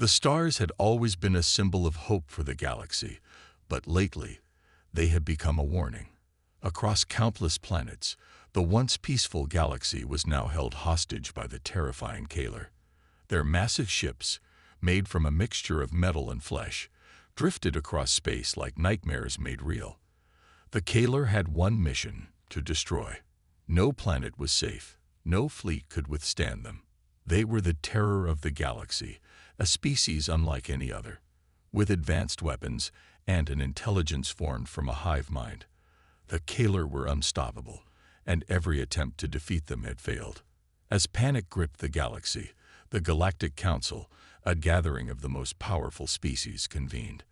The stars had always been a symbol of hope for the galaxy, but lately they had become a warning. Across countless planets, the once peaceful galaxy was now held hostage by the terrifying Kaler. Their massive ships, made from a mixture of metal and flesh, drifted across space like nightmares made real. The Kaler had one mission: to destroy. No planet was safe. No fleet could withstand them. They were the terror of the galaxy, a species unlike any other, with advanced weapons and an intelligence formed from a hive mind. The Kaler were unstoppable, and every attempt to defeat them had failed. As panic gripped the galaxy, the Galactic Council, a gathering of the most powerful species, convened.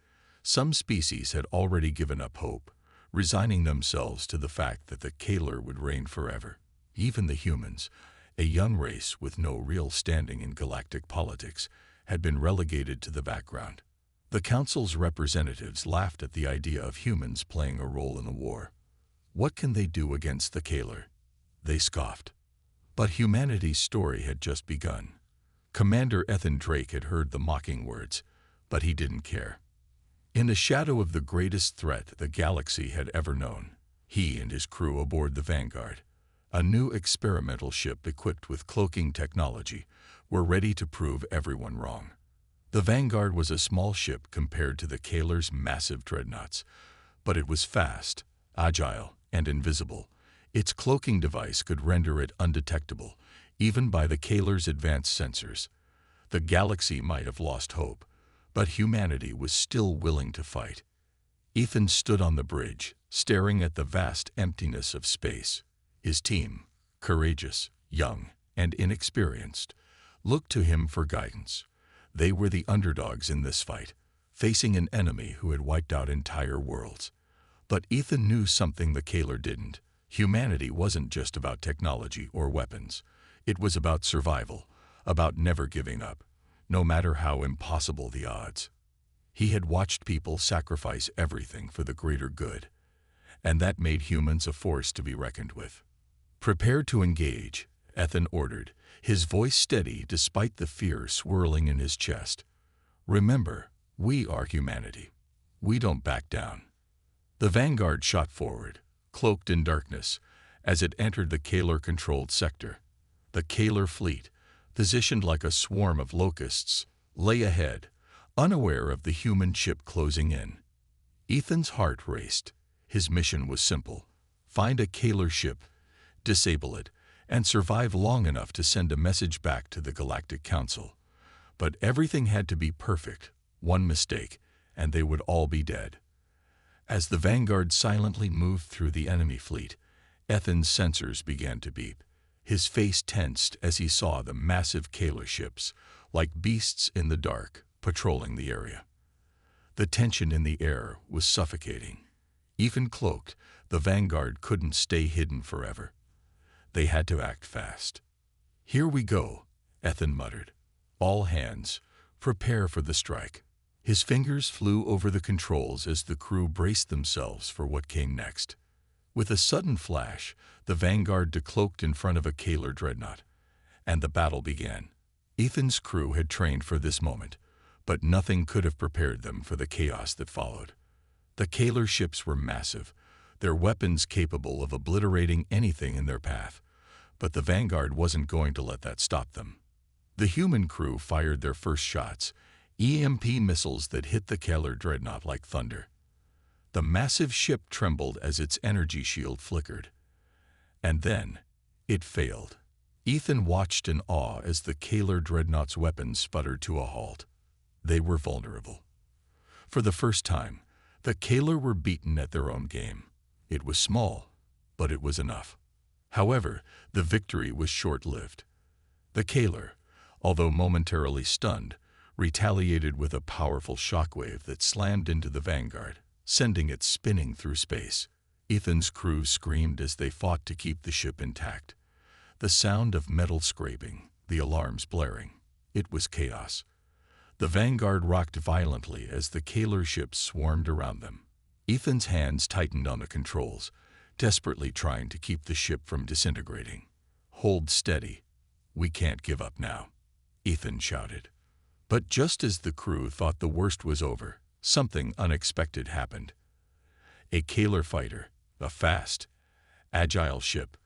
Some species had already given up hope, resigning themselves to the fact that the Kaler would reign forever. Even the humans, a young race with no real standing in galactic politics, had been relegated to the background. The Council's representatives laughed at the idea of humans playing a role in the war. What can they do against the Kaler? They scoffed. But humanity's story had just begun. Commander Ethan Drake had heard the mocking words, but he didn't care. In the shadow of the greatest threat the galaxy had ever known, he and his crew aboard the Vanguard, a new experimental ship equipped with cloaking technology, were ready to prove everyone wrong. The Vanguard was a small ship compared to the Kaler's massive dreadnoughts, but it was fast, agile, and invisible. Its cloaking device could render it undetectable, even by the Kaler's advanced sensors. The galaxy might have lost hope, but humanity was still willing to fight. Ethan stood on the bridge, staring at the vast emptiness of space. His team, courageous, young, and inexperienced, looked to him for guidance. They were the underdogs in this fight, facing an enemy who had wiped out entire worlds. But Ethan knew something the Kaler didn't. Humanity wasn't just about technology or weapons. It was about survival, about never giving up, no matter how impossible the odds. He had watched people sacrifice everything for the greater good, and that made humans a force to be reckoned with. "Prepare to engage," Ethan ordered, his voice steady despite the fear swirling in his chest. "Remember, we are humanity. We don't back down." The Vanguard shot forward, cloaked in darkness, as it entered the Kaler-controlled sector. The Kaler fleet, positioned like a swarm of locusts, lay ahead, unaware of the human ship closing in. Ethan's heart raced. His mission was simple: find a Kaler ship, disable it, and survive long enough to send a message back to the Galactic Council. But everything had to be perfect. One mistake, and they would all be dead. As the Vanguard silently moved through the enemy fleet, Ethan's sensors began to beep. His face tensed as he saw the massive Kaler ships, like beasts in the dark, patrolling the area. The tension in the air was suffocating. Even cloaked, the Vanguard couldn't stay hidden forever. They had to act fast. "Here we go," Ethan muttered. "All hands, prepare for the strike." His fingers flew over the controls as the crew braced themselves for what came next. With a sudden flash, the Vanguard decloaked in front of a Kaler dreadnought, and the battle began. Ethan's crew had trained for this moment, but nothing could have prepared them for the chaos that followed. The Kaler ships were massive, their weapons capable of obliterating anything in their path, but the Vanguard wasn't going to let that stop them. The human crew fired their first shots, EMP missiles that hit the Kaler dreadnought like thunder. The massive ship trembled as its energy shield flickered. And then, it failed. Ethan watched in awe as the Kaler dreadnought's weapons sputtered to a halt. They were vulnerable. For the first time, the Kaler were beaten at their own game. It was small, but it was enough. However, the victory was short-lived. The Kaler, although momentarily stunned, retaliated with a powerful shockwave that slammed into the Vanguard, sending it spinning through space. Ethan's crew screamed as they fought to keep the ship intact. The sound of metal scraping, the alarms blaring. It was chaos. The Vanguard rocked violently as the Kaler ships swarmed around them. Ethan's hands tightened on the controls, desperately trying to keep the ship from disintegrating. "Hold steady. We can't give up now," Ethan shouted. But just as the crew thought the worst was over, something unexpected happened. A Kaler fighter, a fast, agile ship,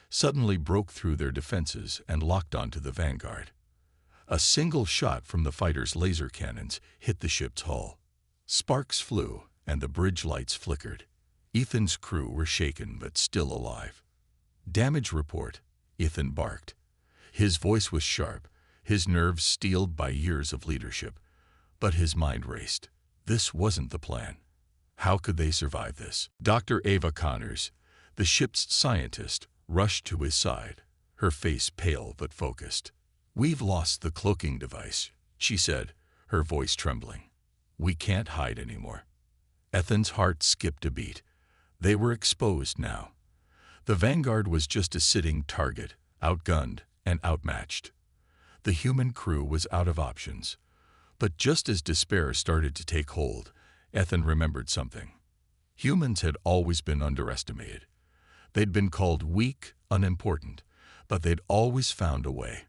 suddenly broke through their defenses and locked onto the vanguard. A single shot from the fighter's laser cannons hit the ship's hull. Sparks flew, and the bridge lights flickered. Ethan's crew were shaken but still alive. "Damage report," Ethan barked. His voice was sharp, his nerves steeled by years of leadership. But his mind raced. This wasn't the plan. How could they survive this? Dr. Ava Connors, the ship's scientist, rushed to his side, her face pale but focused. "We've lost the cloaking device," she said, her voice trembling. "We can't hide anymore." Ethan's heart skipped a beat. They were exposed now. The vanguard was just a sitting target, outgunned and outmatched. The human crew was out of options. But just as despair started to take hold, Ethan remembered something. Humans had always been underestimated. They'd been called weak, unimportant, but they'd always found a way.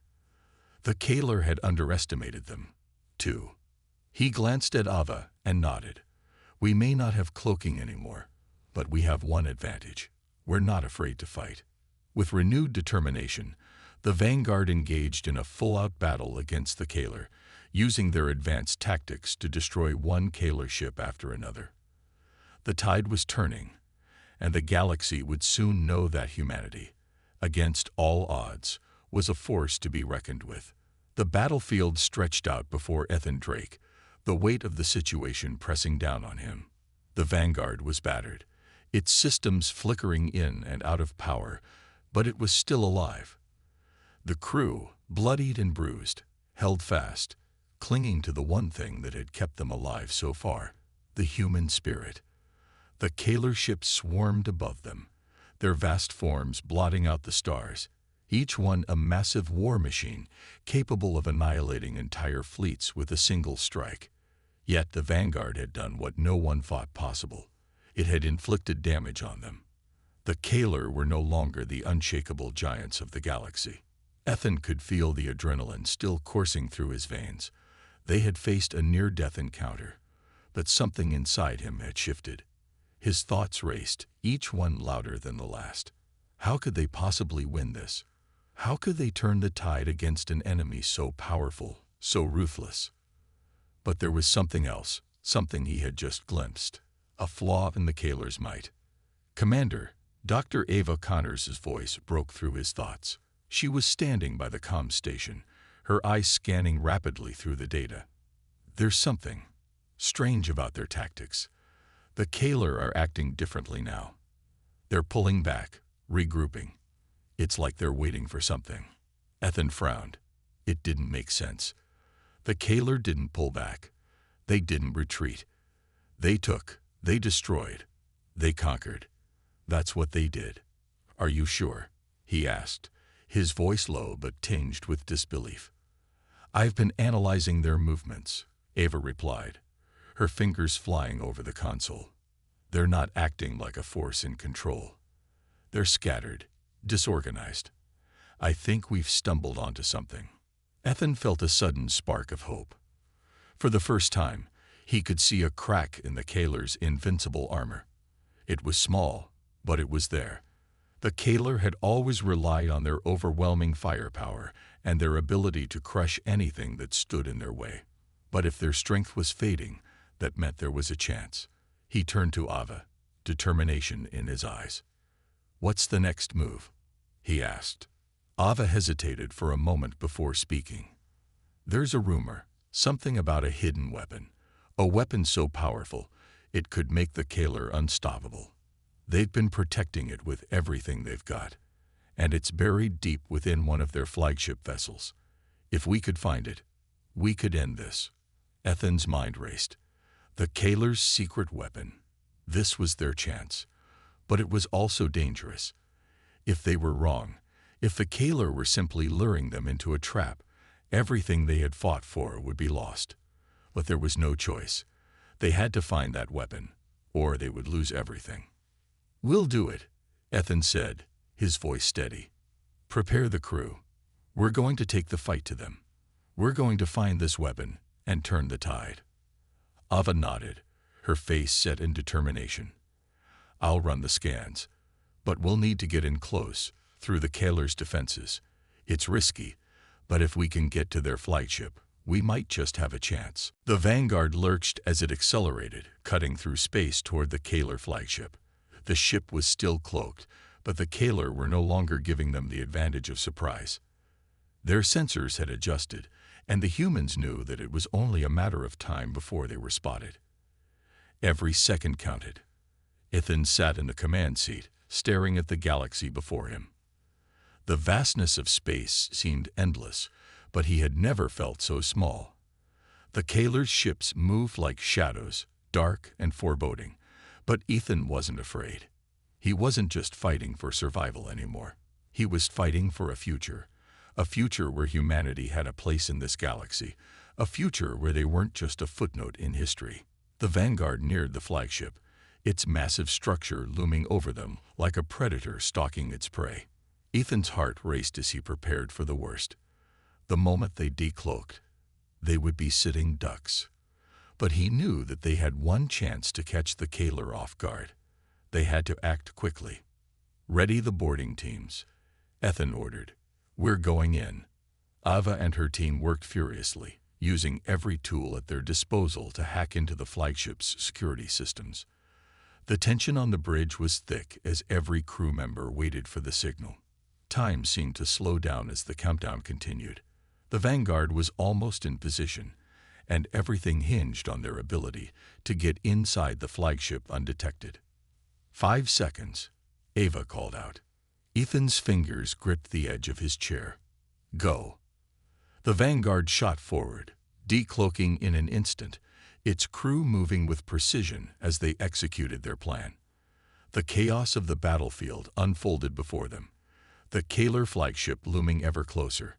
The Kaler had underestimated them, too. He glanced at Ava and nodded. "We may not have cloaking anymore, but we have one advantage. We're not afraid to fight." With renewed determination, the vanguard engaged in a full-out battle against the Kaler, using their advanced tactics to destroy one Kaler ship after another. The tide was turning, and the galaxy would soon know that humanity, against all odds, was a force to be reckoned with. The battlefield stretched out before Ethan Drake, the weight of the situation pressing down on him. The vanguard was battered, its systems flickering in and out of power, but it was still alive. The crew, bloodied and bruised, held fast, clinging to the one thing that had kept them alive so far, the human spirit. The Kaler ships swarmed above them, their vast forms blotting out the stars, each one a massive war machine capable of annihilating entire fleets with a single strike. Yet the vanguard had done what no one thought possible. It had inflicted damage on them. The Kaler were no longer the unshakable giants of the galaxy. Ethan could feel the adrenaline still coursing through his veins. They had faced a near-death encounter, but something inside him had shifted. His thoughts raced, each one louder than the last. How could they possibly win this? How could they turn the tide against an enemy so powerful, so ruthless? But there was something else, something he had just glimpsed, a flaw in the Kaler's might. "Commander," Dr. Ava Connors' voice broke through his thoughts. She was standing by the comm station, her eyes scanning rapidly through the data. "There's something strange about their tactics. The Kaler are acting differently now. They're pulling back, regrouping. It's like they're waiting for something." Ethan frowned. It didn't make sense. The Kaler didn't pull back. They didn't retreat. They took, they destroyed, they conquered. That's what they did. "Are you sure?" he asked, his voice low but tinged with disbelief. "I've been analyzing their movements," Ava replied, her fingers flying over the console. "They're not acting like a force in control. They're scattered, disorganized. I think we've stumbled onto something." Ethan felt a sudden spark of hope. For the first time, he could see a crack in the Kaler's invincible armor. It was small, but it was there. The Kaler had always relied on their overwhelming firepower and their ability to crush anything that stood in their way. But if their strength was fading, that meant there was a chance. He turned to Ava, determination in his eyes. "What's the next move?" he asked. Ava hesitated for a moment before speaking. "There's a rumor, something about a hidden weapon. A weapon so powerful, it could make the Kaler unstoppable. They've been protecting it with everything they've got, and it's buried deep within one of their flagship vessels. If we could find it, we could end this." Ethan's mind raced. The Kaler's secret weapon. This was their chance. But it was also dangerous. If they were wrong, if the Kaler were simply luring them into a trap, everything they had fought for would be lost. But there was no choice. They had to find that weapon, or they would lose everything. "We'll do it," Ethan said, his voice steady. "Prepare the crew. We're going to take the fight to them. We're going to find this weapon and turn the tide. Ava nodded, her face set in determination. I'll run the scans, but we'll need to get in close, through the Kaler's defenses. It's risky, but if we can get to their flagship, we might just have a chance. The Vanguard lurched as it accelerated, cutting through space toward the Kaler flagship. The ship was still cloaked, but the Kaler were no longer giving them the advantage of surprise. Their sensors had adjusted, and the humans knew that it was only a matter of time before they were spotted. Every second counted. Ethan sat in the command seat, staring at the galaxy before him. The vastness of space seemed endless, but he had never felt so small. The Kaler's ships moved like shadows, dark and foreboding, but Ethan wasn't afraid. He wasn't just fighting for survival anymore. He was fighting for a future where humanity had a place in this galaxy, a future where they weren't just a footnote in history. The Vanguard neared the flagship, its massive structure looming over them like a predator stalking its prey. Ethan's heart raced as he prepared for the worst. The moment they decloaked, they would be sitting ducks. But he knew that they had one chance to catch the Kaler off guard. They had to act quickly. "Ready the boarding teams," Ethan ordered. "We're going in." Ava and her team worked furiously, using every tool at their disposal to hack into the flagship's security systems. The tension on the bridge was thick as every crew member waited for the signal. Time seemed to slow down as the countdown continued. The Vanguard was almost in position, and everything hinged on their ability to get inside the flagship undetected. 5 seconds, Ava called out. Ethan's fingers gripped the edge of his chair. "Go." The Vanguard shot forward, decloaking in an instant, its crew moving with precision as they executed their plan. The chaos of the battlefield unfolded before them, the Kaler flagship looming ever closer.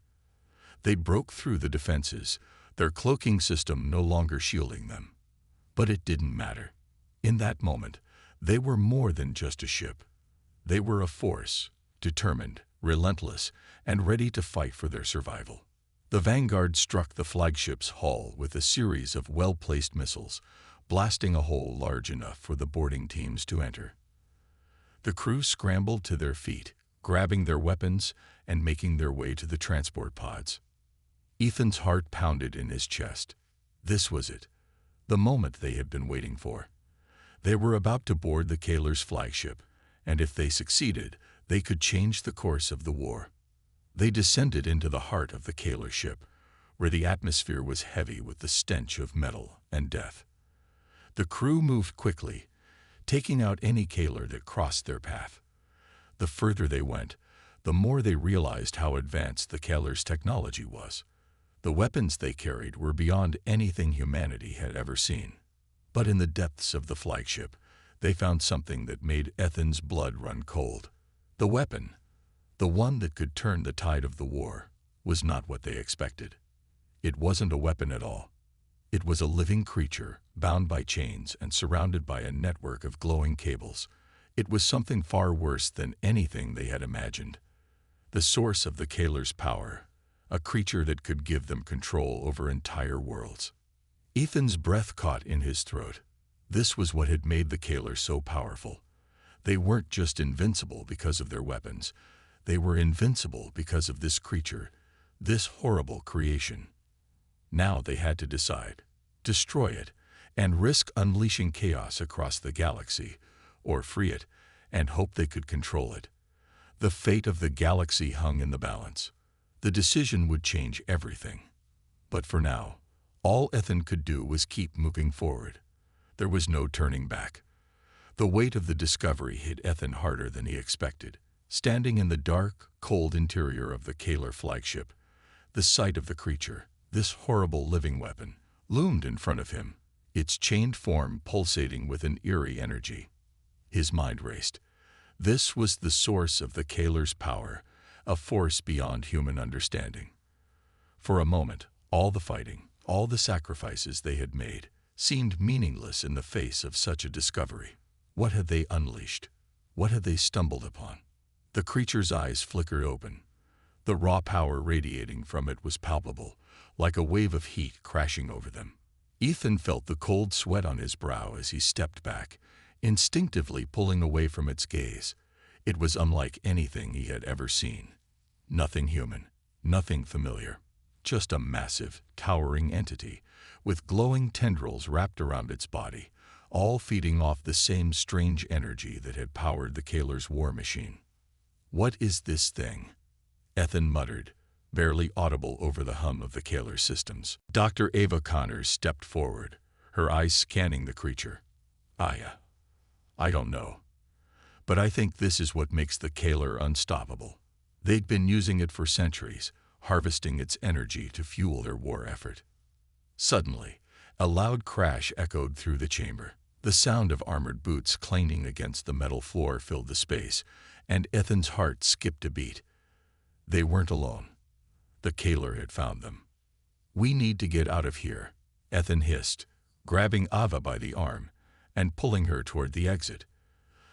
They broke through the defenses, their cloaking system no longer shielding them. But it didn't matter. In that moment, they were more than just a ship. They were a force, determined, relentless, and ready to fight for their survival. The Vanguard struck the flagship's hull with a series of well-placed missiles, blasting a hole large enough for the boarding teams to enter. The crew scrambled to their feet, grabbing their weapons and making their way to the transport pods. Ethan's heart pounded in his chest. This was it, the moment they had been waiting for. They were about to board the Kaler's flagship, and if they succeeded, they could change the course of the war. They descended into the heart of the Kaler ship, where the atmosphere was heavy with the stench of metal and death. The crew moved quickly, taking out any Kaler that crossed their path. The further they went, the more they realized how advanced the Kaler's technology was. The weapons they carried were beyond anything humanity had ever seen. But in the depths of the flagship, they found something that made Ethan's blood run cold. The weapon, the one that could turn the tide of the war, was not what they expected. It wasn't a weapon at all. It was a living creature, bound by chains and surrounded by a network of glowing cables. It was something far worse than anything they had imagined. The source of the Kaler's power, a creature that could give them control over entire worlds. Ethan's breath caught in his throat. This was what had made the Kaler so powerful. They weren't just invincible because of their weapons. They were invincible because of this creature, this horrible creation. Now they had to decide, destroy it, and risk unleashing chaos across the galaxy, or free it, and hope they could control it. The fate of the galaxy hung in the balance. The decision would change everything. But for now, all Ethan could do was keep moving forward. There was no turning back. The weight of the discovery hit Ethan harder than he expected. Standing in the dark, cold interior of the Kaler flagship, the sight of the creature, this horrible living weapon, loomed in front of him, its chained form pulsating with an eerie energy. His mind raced. This was the source of the Kaler's power, a force beyond human understanding. For a moment, all the fighting, all the sacrifices they had made, seemed meaningless in the face of such a discovery. What had they unleashed? What had they stumbled upon? The creature's eyes flickered open. The raw power radiating from it was palpable, like a wave of heat crashing over them. Ethan felt the cold sweat on his brow as he stepped back, instinctively pulling away from its gaze. It was unlike anything he had ever seen. Nothing human, nothing familiar, just a massive, towering entity with glowing tendrils wrapped around its body, all feeding off the same strange energy that had powered the Kaler's war machine. "What is this thing?" Ethan muttered, barely audible over the hum of the Kaler systems. Dr. Ava Connors stepped forward, her eyes scanning the creature. I don't know. But I think this is what makes the Kaler unstoppable. They'd been using it for centuries, harvesting its energy to fuel their war effort. Suddenly, a loud crash echoed through the chamber. The sound of armored boots clanging against the metal floor filled the space, and Ethan's heart skipped a beat. They weren't alone. The Kaler had found them. "We need to get out of here," Ethan hissed, grabbing Ava by the arm and pulling her toward the exit.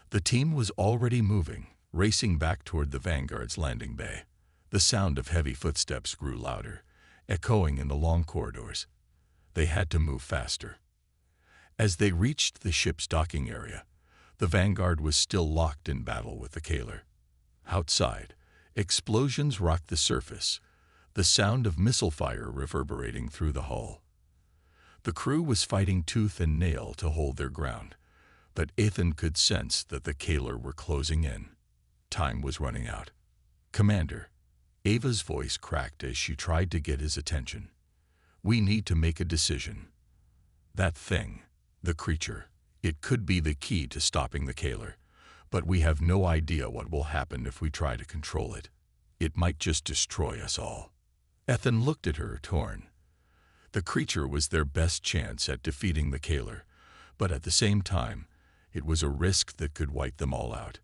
The team was already moving, racing back toward the Vanguard's landing bay. The sound of heavy footsteps grew louder, echoing in the long corridors. They had to move faster. As they reached the ship's docking area, the Vanguard was still locked in battle with the Kaler. Outside, explosions rocked the surface, the sound of missile fire reverberating through the hull. The crew was fighting tooth and nail to hold their ground, but Ethan could sense that the Kaler were closing in. Time was running out. "Commander," Ava's voice cracked as she tried to get his attention. "We need to make a decision. That thing, the creature, it could be the key to stopping the Kaler, but we have no idea what will happen if we try to control it. It might just destroy us all." Ethan looked at her, torn. The creature was their best chance at defeating the Kaler, but at the same time, it was a risk that could wipe them all out.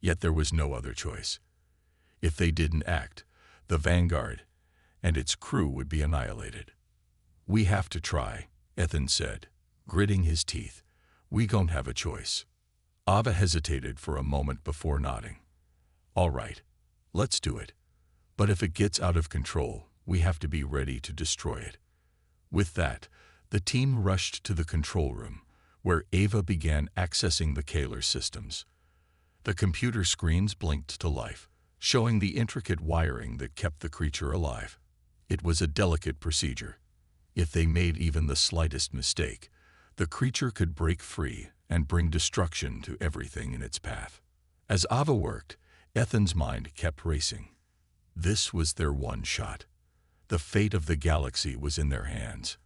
Yet there was no other choice. If they didn't act, the Vanguard and its crew would be annihilated. "We have to try," Ethan said, gritting his teeth. "We don't have a choice." Ava hesitated for a moment before nodding. "All right, let's do it. But if it gets out of control, we have to be ready to destroy it." With that, the team rushed to the control room, where Ava began accessing the Kaler systems. The computer screens blinked to life, showing the intricate wiring that kept the creature alive. It was a delicate procedure. If they made even the slightest mistake, the creature could break free and bring destruction to everything in its path. As Ava worked, Ethan's mind kept racing. This was their one shot. The fate of the galaxy was in their hands.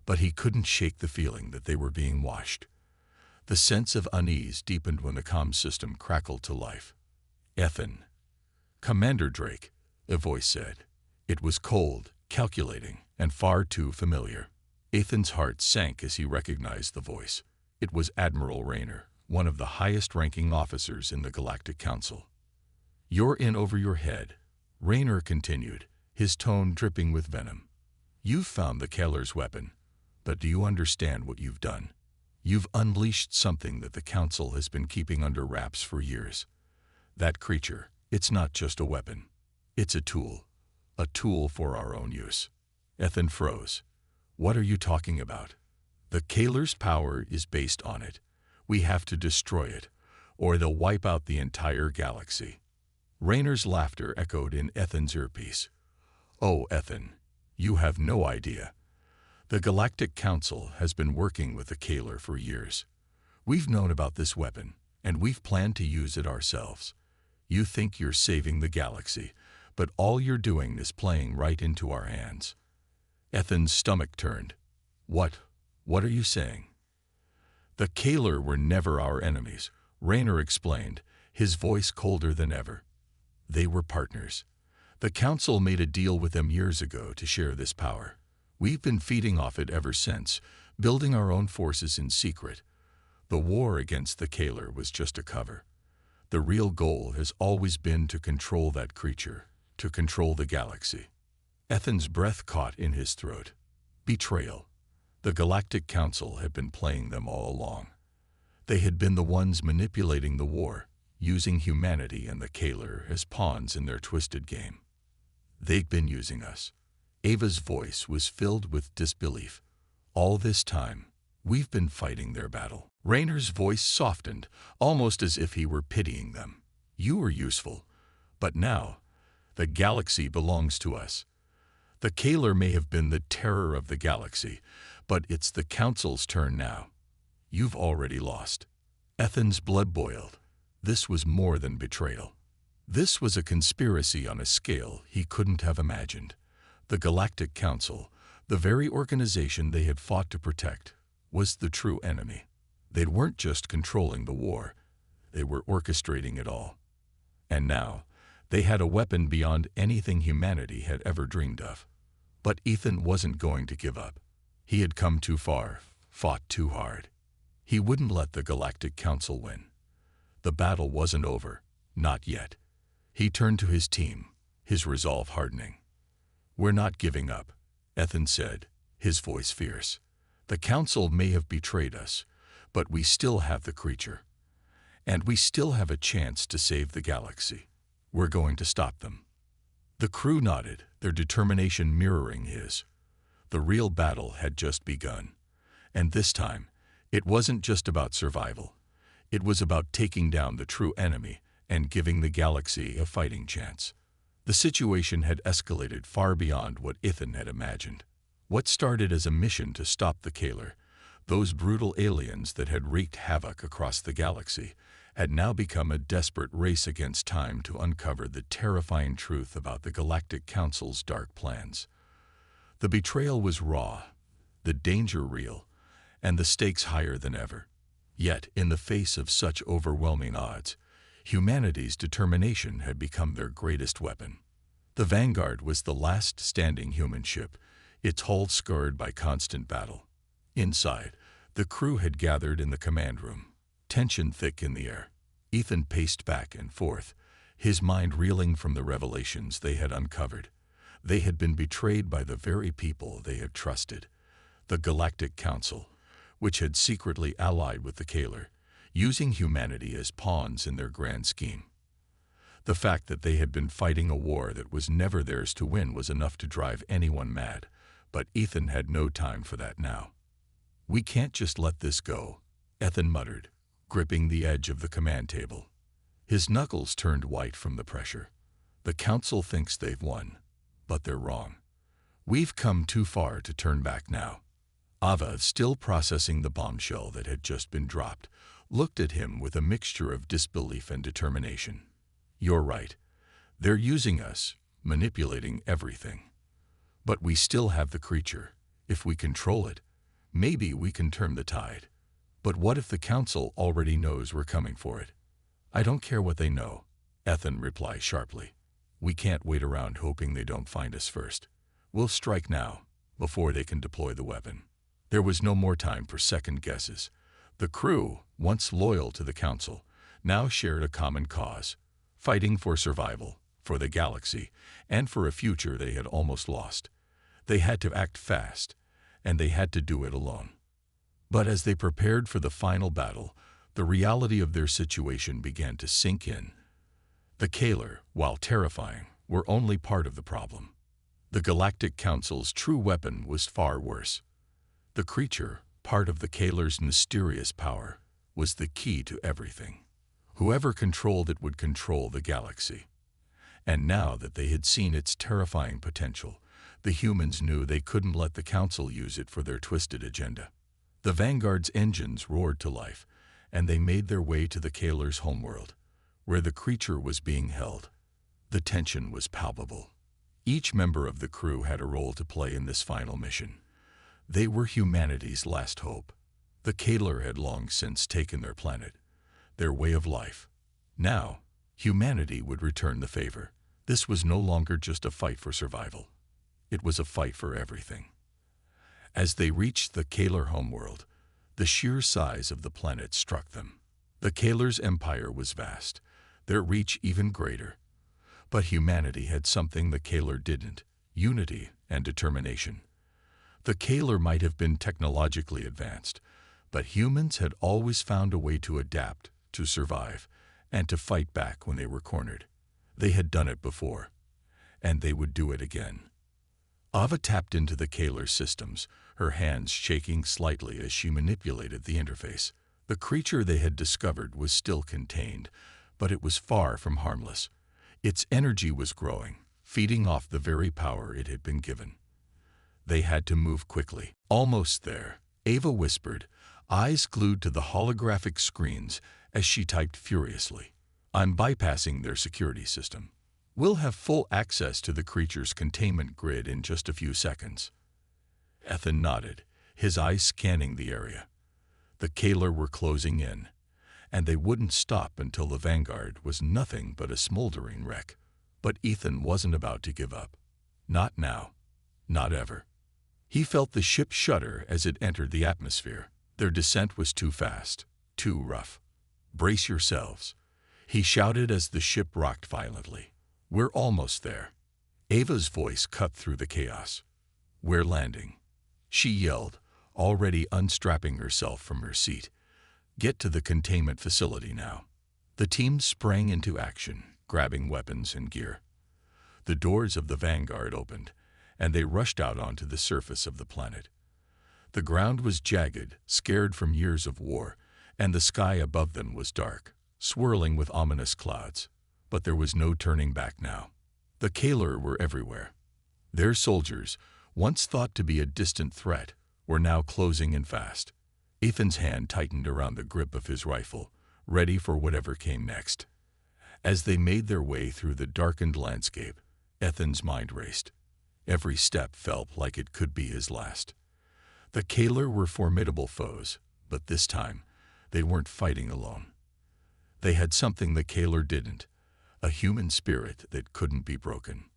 But he couldn't shake the feeling that they were being watched. The sense of unease deepened when the comm system crackled to life. "Ethan." "Commander Drake," a voice said. It was cold, calculating, and far too familiar. Ethan's heart sank as he recognized the voice. It was Admiral Rayner, one of the highest-ranking officers in the Galactic Council. "You're in over your head," Rayner continued, his tone dripping with venom. "You've found the Kaler's weapon, but do you understand what you've done? You've unleashed something that the Council has been keeping under wraps for years. That creature, it's not just a weapon. It's a tool for our own use." Ethan froze. "What are you talking about?" "The Kaler's power is based on it. We have to destroy it, or they'll wipe out the entire galaxy." Rayner's laughter echoed in Ethan's earpiece. "Oh, Ethan, you have no idea. The Galactic Council has been working with the Kaler for years. We've known about this weapon, and we've planned to use it ourselves. You think you're saving the galaxy, but all you're doing is playing right into our hands." Ethan's stomach turned. What are you saying?" "The Kaler were never our enemies," Rayner explained, his voice colder than ever. "They were partners. The Council made a deal with them years ago to share this power. We've been feeding off it ever since, building our own forces in secret. The war against the Kaler was just a cover. The real goal has always been to control that creature, to control the galaxy." Ethan's breath caught in his throat. Betrayal. The Galactic Council had been playing them all along. They had been the ones manipulating the war, using humanity and the Kaler as pawns in their twisted game. "They've been using us." Ava's voice was filled with disbelief. All this time, we've been fighting their battle. Raynor's voice softened, almost as if he were pitying them. You were useful, but now, the galaxy belongs to us. The Kaler may have been the terror of the galaxy, but it's the Council's turn now. You've already lost. Ethan's blood boiled. This was more than betrayal. This was a conspiracy on a scale he couldn't have imagined. The Galactic Council, the very organization they had fought to protect, was the true enemy. They weren't just controlling the war, they were orchestrating it all. And now, they had a weapon beyond anything humanity had ever dreamed of. But Ethan wasn't going to give up. He had come too far, fought too hard. He wouldn't let the Galactic Council win. The battle wasn't over, not yet. He turned to his team, his resolve hardening. We're not giving up, Ethan said, his voice fierce. The Council may have betrayed us, but we still have the creature. And we still have a chance to save the galaxy. We're going to stop them. The crew nodded, their determination mirroring his. The real battle had just begun. And this time, it wasn't just about survival. It was about taking down the true enemy and giving the galaxy a fighting chance. The situation had escalated far beyond what Ethan had imagined. What started as a mission to stop the Kaler, those brutal aliens that had wreaked havoc across the galaxy, had now become a desperate race against time to uncover the terrifying truth about the Galactic Council's dark plans. The betrayal was raw, the danger real, and the stakes higher than ever. Yet, in the face of such overwhelming odds, humanity's determination had become their greatest weapon. The Vanguard was the last standing human ship, its hull scarred by constant battle. Inside, the crew had gathered in the command room, tension thick in the air. Ethan paced back and forth, his mind reeling from the revelations they had uncovered. They had been betrayed by the very people they had trusted. The Galactic Council, which had secretly allied with the Kaler, using humanity as pawns in their grand scheme. The fact that they had been fighting a war that was never theirs to win was enough to drive anyone mad, but Ethan had no time for that now. We can't just let this go, Ethan muttered, gripping the edge of the command table. His knuckles turned white from the pressure. The Council thinks they've won, but they're wrong. We've come too far to turn back now. Ava, still processing the bombshell that had just been dropped, looked at him with a mixture of disbelief and determination. You're right. They're using us, manipulating everything. But we still have the creature. If we control it, maybe we can turn the tide. But what if the Council already knows we're coming for it? I don't care what they know, Ethan replied sharply. We can't wait around hoping they don't find us first. We'll strike now, before they can deploy the weapon. There was no more time for second guesses. The crew, once loyal to the Council, now shared a common cause, fighting for survival, for the galaxy, and for a future they had almost lost. They had to act fast, and they had to do it alone. But as they prepared for the final battle, the reality of their situation began to sink in. The Kaler, while terrifying, were only part of the problem. The Galactic Council's true weapon was far worse. The creature, part of the Kaler's mysterious power, was the key to everything. Whoever controlled it would control the galaxy. And now that they had seen its terrifying potential, the humans knew they couldn't let the Council use it for their twisted agenda. The Vanguard's engines roared to life, and they made their way to the Kaler's homeworld, where the creature was being held. The tension was palpable. Each member of the crew had a role to play in this final mission. They were humanity's last hope. The Kaler had long since taken their planet, their way of life. Now, humanity would return the favor. This was no longer just a fight for survival. It was a fight for everything. As they reached the Kaler homeworld, the sheer size of the planet struck them. The Kaler's empire was vast, their reach even greater. But humanity had something the Kaler didn't: unity and determination. The Kaler might have been technologically advanced, but humans had always found a way to adapt, to survive, and to fight back when they were cornered. They had done it before, and they would do it again. Ava tapped into the Kaler systems, her hands shaking slightly as she manipulated the interface. The creature they had discovered was still contained, but it was far from harmless. Its energy was growing, feeding off the very power it had been given. They had to move quickly. Almost there, Ava whispered, eyes glued to the holographic screens as she typed furiously. "I'm bypassing their security system. We'll have full access to the creature's containment grid in just a few seconds." Ethan nodded, his eyes scanning the area. The Kaler were closing in, and they wouldn't stop until the Vanguard was nothing but a smoldering wreck. But Ethan wasn't about to give up. Not now. Not ever. He felt the ship shudder as it entered the atmosphere. Their descent was too fast, too rough. "Brace yourselves," he shouted as the ship rocked violently. "We're almost there." Ava's voice cut through the chaos. "We're landing," she yelled, already unstrapping herself from her seat. "Get to the containment facility now." The team sprang into action, grabbing weapons and gear. The doors of the Vanguard opened, and they rushed out onto the surface of the planet. The ground was jagged, scarred from years of war, and the sky above them was dark, swirling with ominous clouds. But there was no turning back now. The Kaler were everywhere. Their soldiers, once thought to be a distant threat, were now closing in fast. Ethan's hand tightened around the grip of his rifle, ready for whatever came next. As they made their way through the darkened landscape, Ethan's mind raced. Every step felt like it could be his last. The Kaler were formidable foes, but this time, they weren't fighting alone. They had something the Kaler didn't, a human spirit that couldn't be broken.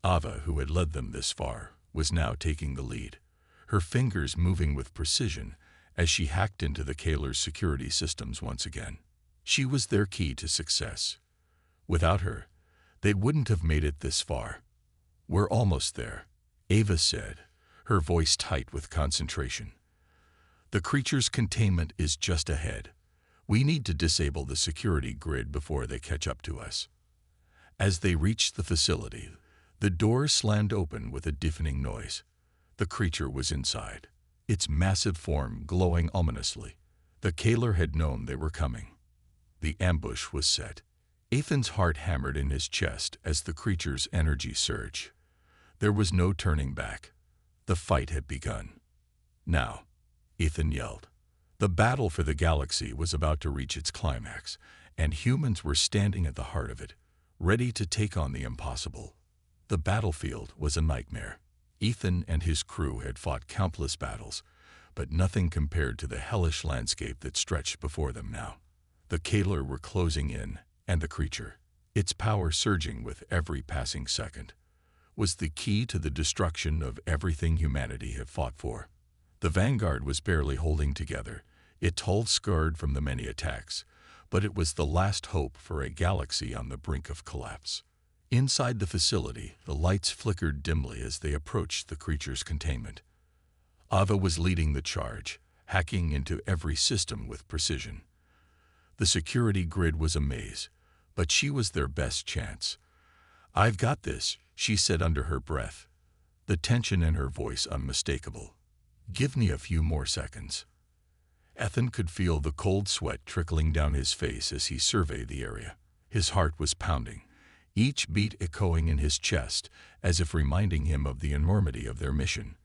Ava, who had led them this far, was now taking the lead, her fingers moving with precision as she hacked into the Kaler's security systems once again. She was their key to success. Without her, they wouldn't have made it this far. "We're almost there," Ava said, her voice tight with concentration. "The creature's containment is just ahead. We need to disable the security grid before they catch up to us." As they reached the facility, the door slammed open with a deafening noise. The creature was inside, its massive form glowing ominously. The Kaler had known they were coming. The ambush was set. Ethan's heart hammered in his chest as the creature's energy surged. There was no turning back. The fight had begun. "Now," Ethan yelled. The battle for the galaxy was about to reach its climax, and humans were standing at the heart of it, ready to take on the impossible. The battlefield was a nightmare. Ethan and his crew had fought countless battles, but nothing compared to the hellish landscape that stretched before them now. The Kaler were closing in, and the creature, its power surging with every passing second, was the key to the destruction of everything humanity had fought for. The Vanguard was barely holding together, its hull scarred from the many attacks, but it was the last hope for a galaxy on the brink of collapse. Inside the facility, the lights flickered dimly as they approached the creature's containment. Ava was leading the charge, hacking into every system with precision. The security grid was a maze, but she was their best chance. "I've got this," she said under her breath, the tension in her voice unmistakable. "Give me a few more seconds." Ethan could feel the cold sweat trickling down his face as he surveyed the area. His heart was pounding, each beat echoing in his chest as if reminding him of the enormity of their mission.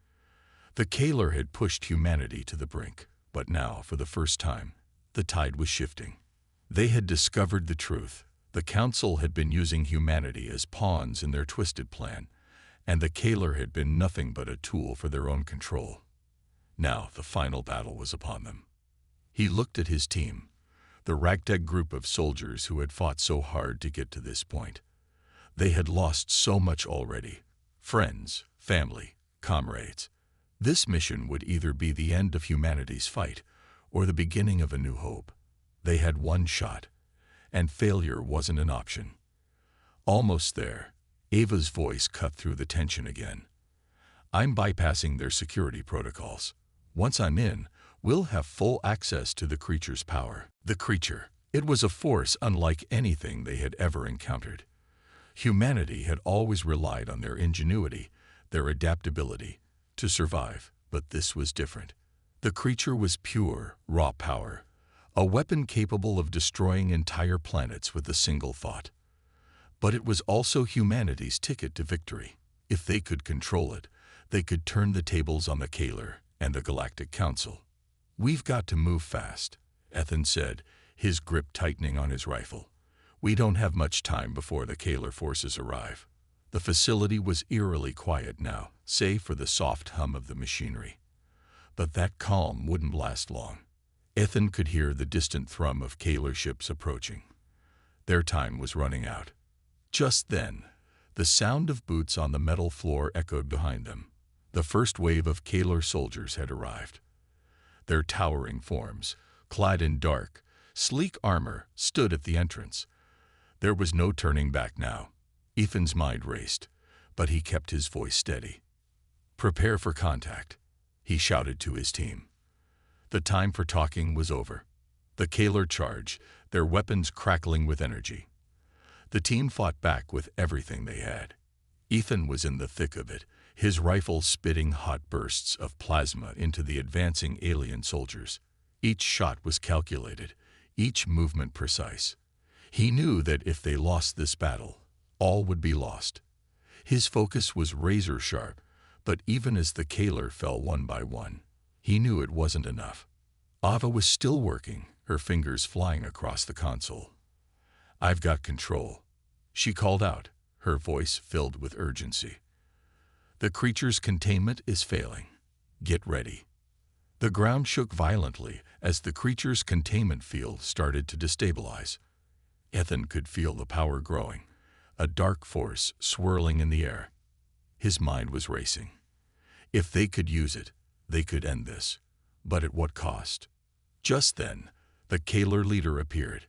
The Kaler had pushed humanity to the brink, but now, for the first time, the tide was shifting. They had discovered the truth. The Council had been using humanity as pawns in their twisted plan, and the Kaler had been nothing but a tool for their own control. Now the final battle was upon them. He looked at his team, the ragtag group of soldiers who had fought so hard to get to this point. They had lost so much already: friends, family, comrades. This mission would either be the end of humanity's fight or the beginning of a new hope. They had one shot, and failure wasn't an option. Almost there, Ava's voice cut through the tension again. "I'm bypassing their security protocols. Once I'm in, we'll have full access to the creature's power." The creature. It was a force unlike anything they had ever encountered. Humanity had always relied on their ingenuity, their adaptability, to survive, but this was different. The creature was pure, raw power, a weapon capable of destroying entire planets with a single thought. But it was also humanity's ticket to victory. If they could control it, they could turn the tables on the Kaler and the Galactic Council. "We've got to move fast," Ethan said, his grip tightening on his rifle. "We don't have much time before the Kaler forces arrive." The facility was eerily quiet now, save for the soft hum of the machinery. But that calm wouldn't last long. Ethan could hear the distant thrum of Kaler ships approaching. Their time was running out. Just then, the sound of boots on the metal floor echoed behind them. The first wave of Kaler soldiers had arrived. Their towering forms, clad in dark, sleek armor, stood at the entrance. There was no turning back now. Ethan's mind raced, but he kept his voice steady. "Prepare for contact," he shouted to his team. The time for talking was over. The Kaler charged, their weapons crackling with energy. The team fought back with everything they had. Ethan was in the thick of it, his rifle spitting hot bursts of plasma into the advancing alien soldiers. Each shot was calculated, each movement precise. He knew that if they lost this battle, all would be lost. His focus was razor sharp, but even as the Kaler fell one by one, he knew it wasn't enough. Ava was still working, her fingers flying across the console. "I've got control," she called out, her voice filled with urgency. "The creature's containment is failing. Get ready." The ground shook violently as the creature's containment field started to destabilize. Ethan could feel the power growing, a dark force swirling in the air. His mind was racing. If they could use it, they could end this. But at what cost? Just then, the Kaler leader appeared.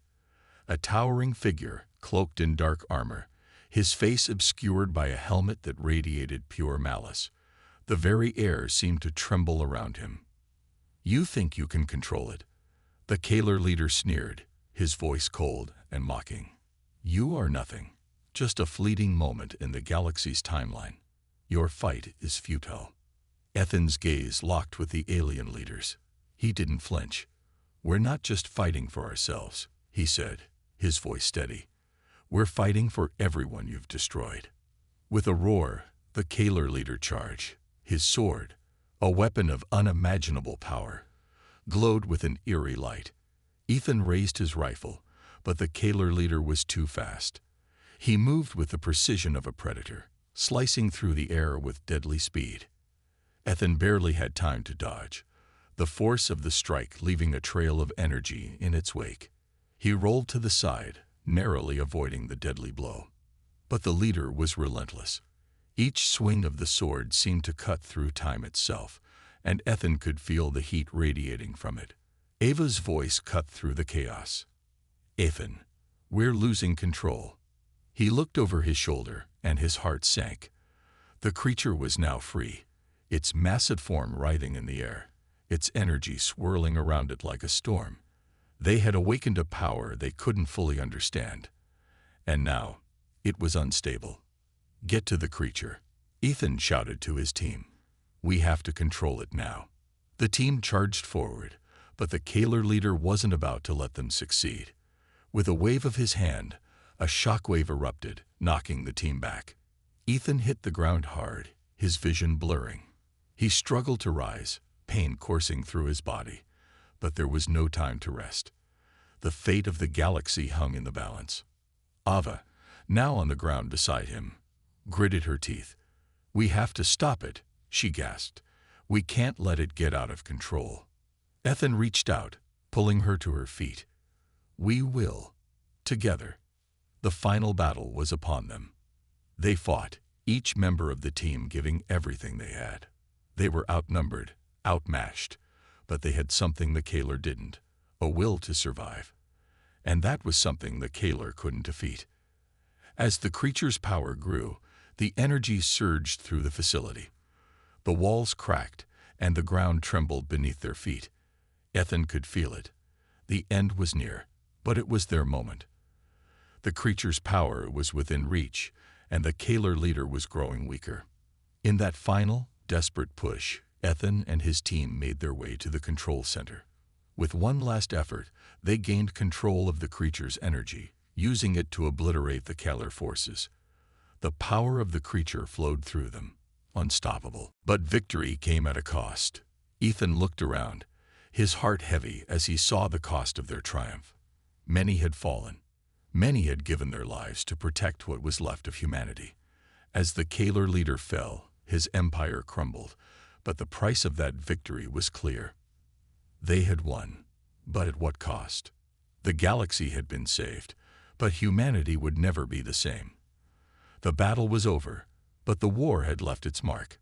A towering figure, cloaked in dark armor, his face obscured by a helmet that radiated pure malice. The very air seemed to tremble around him. "You think you can control it?" The Kaler leader sneered, his voice cold and mocking. "You are nothing, just a fleeting moment in the galaxy's timeline. Your fight is futile." Ethan's gaze locked with the alien leaders. He didn't flinch. "We're not just fighting for ourselves," he said, his voice steady. "We're fighting for everyone you've destroyed." With a roar, the Kaler leader charged. His sword, a weapon of unimaginable power, glowed with an eerie light. Ethan raised his rifle, but the Kaler leader was too fast. He moved with the precision of a predator, slicing through the air with deadly speed. Ethan barely had time to dodge, the force of the strike leaving a trail of energy in its wake. He rolled to the side, narrowly avoiding the deadly blow. But the leader was relentless. Each swing of the sword seemed to cut through time itself, and Ethan could feel the heat radiating from it. Ava's voice cut through the chaos. "Ethan, we're losing control." He looked over his shoulder, and his heart sank. The creature was now free, its massive form writhing in the air, its energy swirling around it like a storm. They had awakened a power they couldn't fully understand. And now, it was unstable. "Get to the creature," Ethan shouted to his team. "We have to control it now." The team charged forward, but the Kaler leader wasn't about to let them succeed. With a wave of his hand, a shockwave erupted, knocking the team back. Ethan hit the ground hard, his vision blurring. He struggled to rise, pain coursing through his body, but there was no time to rest. The fate of the galaxy hung in the balance. Ava, now on the ground beside him, gritted her teeth. "We have to stop it," she gasped. "We can't let it get out of control." Ethan reached out, pulling her to her feet. "We will. Together." The final battle was upon them. They fought, each member of the team giving everything they had. They were outnumbered, outmatched, but they had something the Kaler didn't, a will to survive. And that was something the Kaler couldn't defeat. As the creature's power grew, the energy surged through the facility. The walls cracked, and the ground trembled beneath their feet. Ethan could feel it. The end was near, but it was their moment. The creature's power was within reach, and the Kaler leader was growing weaker. In that final, desperate push, Ethan and his team made their way to the control center. With one last effort, they gained control of the creature's energy, using it to obliterate the Keller forces. The power of the creature flowed through them, unstoppable. But victory came at a cost. Ethan looked around, his heart heavy as he saw the cost of their triumph. Many had fallen. Many had given their lives to protect what was left of humanity. As the Keller leader fell, his empire crumbled, but the price of that victory was clear. They had won, but at what cost? The galaxy had been saved, but humanity would never be the same. The battle was over, but the war had left its mark.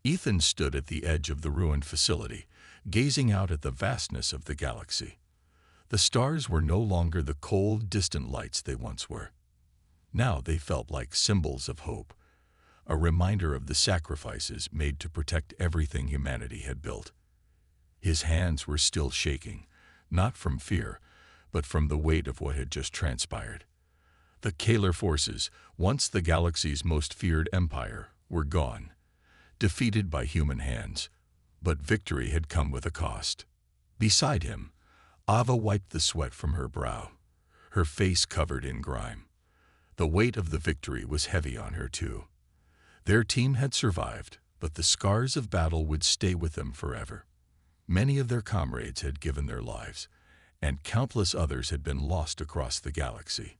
Ethan stood at the edge of the ruined facility, gazing out at the vastness of the galaxy. The stars were no longer the cold, distant lights they once were. Now they felt like symbols of hope, a reminder of the sacrifices made to protect everything humanity had built. His hands were still shaking, not from fear, but from the weight of what had just transpired. The Keller forces, once the galaxy's most feared empire, were gone, defeated by human hands. But victory had come with a cost. Beside him, Ava wiped the sweat from her brow, her face covered in grime. The weight of the victory was heavy on her too. Their team had survived, but the scars of battle would stay with them forever. Many of their comrades had given their lives, and countless others had been lost across the galaxy.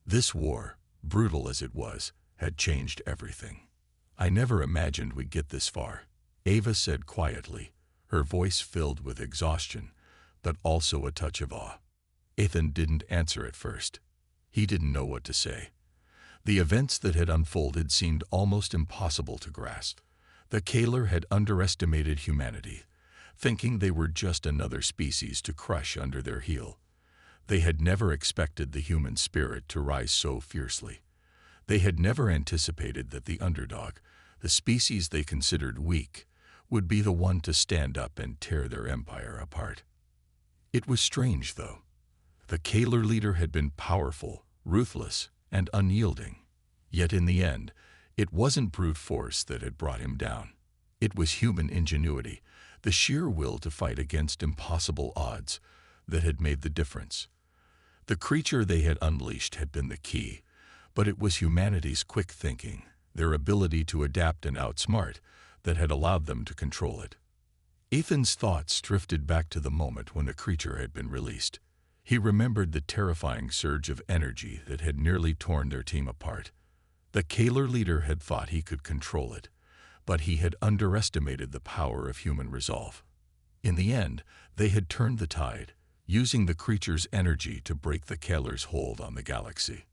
This war, brutal as it was, had changed everything. "I never imagined we'd get this far," Ava said quietly, her voice filled with exhaustion, but also a touch of awe. Ethan didn't answer at first. He didn't know what to say. The events that had unfolded seemed almost impossible to grasp. The Keller had underestimated humanity, thinking they were just another species to crush under their heel. They had never expected the human spirit to rise so fiercely. They had never anticipated that the underdog, the species they considered weak, would be the one to stand up and tear their empire apart. It was strange, though. The Keller leader had been powerful, ruthless, and unyielding. Yet in the end, it wasn't brute force that had brought him down. It was human ingenuity, the sheer will to fight against impossible odds, that had made the difference. The creature they had unleashed had been the key, but it was humanity's quick thinking, their ability to adapt and outsmart, that had allowed them to control it. Ethan's thoughts drifted back to the moment when the creature had been released. He remembered the terrifying surge of energy that had nearly torn their team apart. The Keller leader had thought he could control it, but he had underestimated the power of human resolve. In the end, they had turned the tide, using the creature's energy to break the Keller's hold on the galaxy.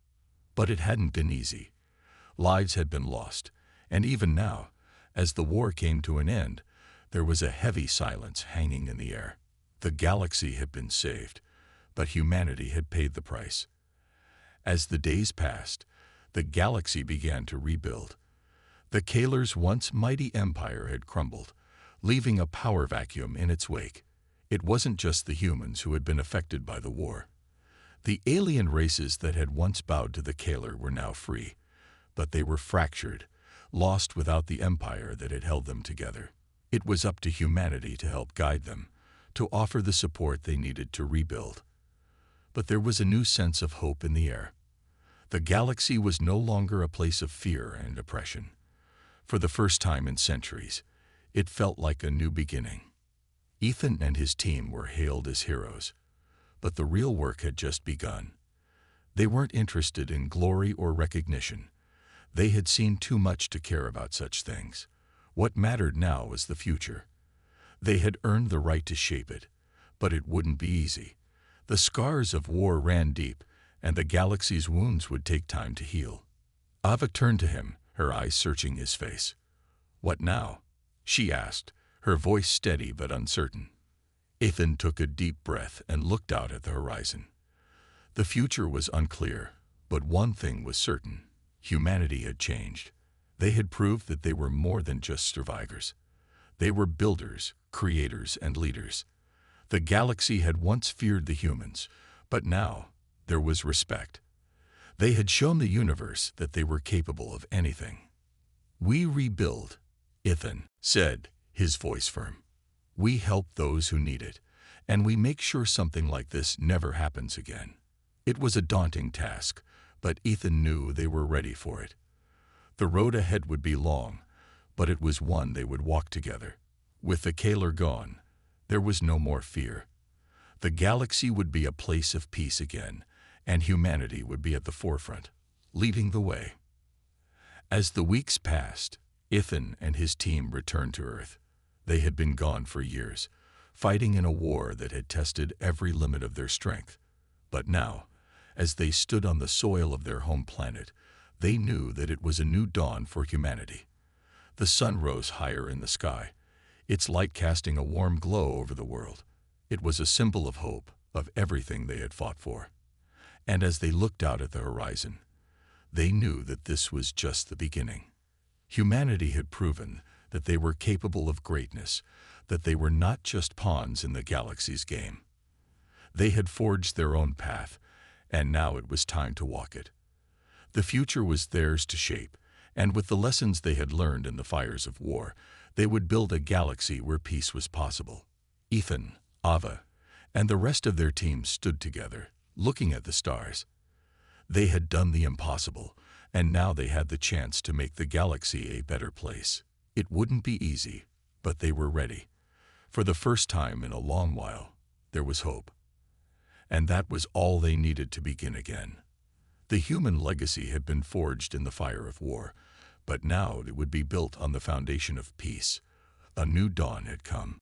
But it hadn't been easy. Lives had been lost, and even now, as the war came to an end, there was a heavy silence hanging in the air. The galaxy had been saved, but humanity had paid the price. As the days passed, the galaxy began to rebuild. The Keller's once mighty empire had crumbled, leaving a power vacuum in its wake. It wasn't just the humans who had been affected by the war. The alien races that had once bowed to the Keller were now free, but they were fractured, lost without the empire that had held them together. It was up to humanity to help guide them, to offer the support they needed to rebuild. But there was a new sense of hope in the air. The galaxy was no longer a place of fear and oppression. For the first time in centuries, it felt like a new beginning. Ethan and his team were hailed as heroes, but the real work had just begun. They weren't interested in glory or recognition. They had seen too much to care about such things. What mattered now was the future. They had earned the right to shape it, but it wouldn't be easy. The scars of war ran deep, and the galaxy's wounds would take time to heal. Ava turned to him, her eyes searching his face. "What now?" she asked, her voice steady but uncertain. Ethan took a deep breath and looked out at the horizon. The future was unclear, but one thing was certain. Humanity had changed. They had proved that they were more than just survivors. They were builders, creators, and leaders. The galaxy had once feared the humans, but now there was respect. They had shown the universe that they were capable of anything. "We rebuild," Ethan said, his voice firm. We help those who need it, and we make sure something like this never happens again. It was a daunting task, but Ethan knew they were ready for it. The road ahead would be long, but it was one they would walk together. With the Kaler gone, there was no more fear. The galaxy would be a place of peace again, and humanity would be at the forefront, leading the way. As the weeks passed, Ethan and his team returned to Earth. They had been gone for years, fighting in a war that had tested every limit of their strength. But now, as they stood on the soil of their home planet, they knew that it was a new dawn for humanity. The sun rose higher in the sky, its light casting a warm glow over the world. It was a symbol of hope, of everything they had fought for. And as they looked out at the horizon, they knew that this was just the beginning. Humanity had proven that they were capable of greatness, that they were not just pawns in the galaxy's game. They had forged their own path, and now it was time to walk it. The future was theirs to shape, and with the lessons they had learned in the fires of war, they would build a galaxy where peace was possible. Ethan, Ava, and the rest of their team stood together, looking at the stars. They had done the impossible, and now they had the chance to make the galaxy a better place. It wouldn't be easy, but they were ready. For the first time in a long while, there was hope. And that was all they needed to begin again. The human legacy had been forged in the fire of war, but now it would be built on the foundation of peace. A new dawn had come.